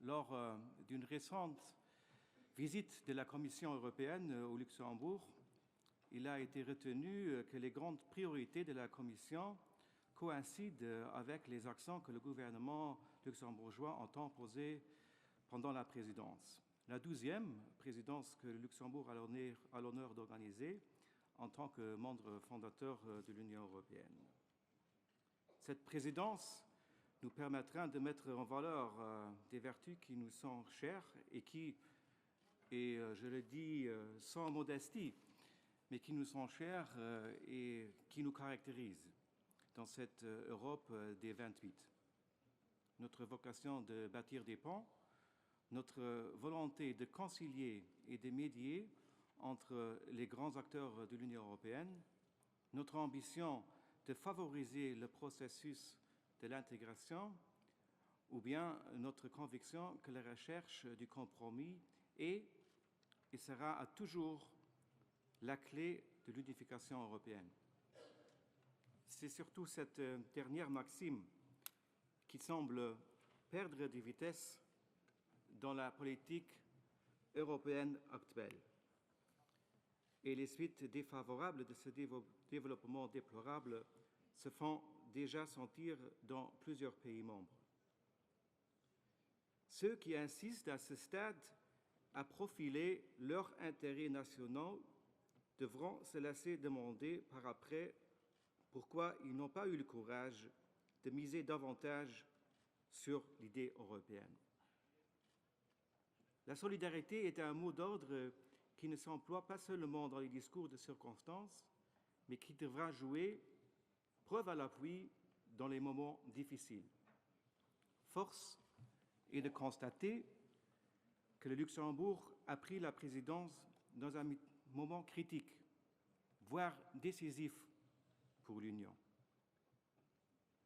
Lors d'une récente visite de la Commission européenne au Luxembourg, il a été retenu que les grandes priorités de la Commission coïncident avec les accents que le gouvernement luxembourgeois entend poser pendant la présidence. La 12e présidence que le Luxembourg a l'honneur d'organiser en tant que membre fondateur de l'Union européenne. Cette présidence nous permettra de mettre en valeur des vertus qui nous sont chères et qui, je le dis sans modestie, mais qui nous sont chères et qui nous caractérisent dans cette Europe des 28. Notre vocation de bâtir des ponts, notre volonté de concilier et de médier entre les grands acteurs de l'Union européenne, notre ambition de favoriser le processus de l'intégration, ou bien notre conviction que la recherche du compromis est et sera toujours la clé de l'unification européenne. C'est surtout cette dernière maxime qui semble perdre de vitesse dans la politique européenne actuelle. Et les suites défavorables de ce développement déplorable se font déjà sentir dans plusieurs pays membres. Ceux qui insistent à ce stade à profiler leurs intérêts nationaux devront se laisser demander par après pourquoi ils n'ont pas eu le courage de miser davantage sur l'idée européenne. La solidarité est un mot d'ordre qui ne s'emploie pas seulement dans les discours de circonstance, mais qui devra jouer preuve à l'appui dans les moments difficiles. Force est de constater que le Luxembourg a pris la présidence dans un moment critique, voire décisif pour l'Union.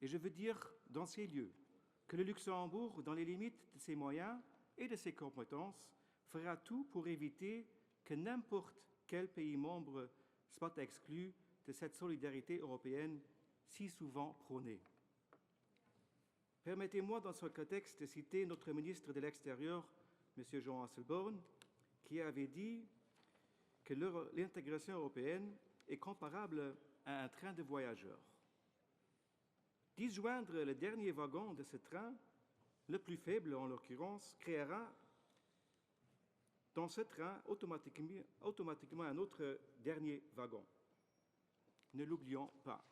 Et je veux dire, dans ces lieux, que le Luxembourg, dans les limites de ses moyens et de ses compétences, fera tout pour éviter que n'importe quel pays membre soit exclu de cette solidarité européenne si souvent prônée. Permettez-moi, dans ce contexte, de citer notre ministre de l'Extérieur, M. Jean Asselborn, qui avait dit que l'intégration européenne est comparable à un train de voyageurs. Disjoindre le dernier wagon de ce train, le plus faible en l'occurrence, créera dans ce train automatiquement un autre dernier wagon. Ne l'oublions pas.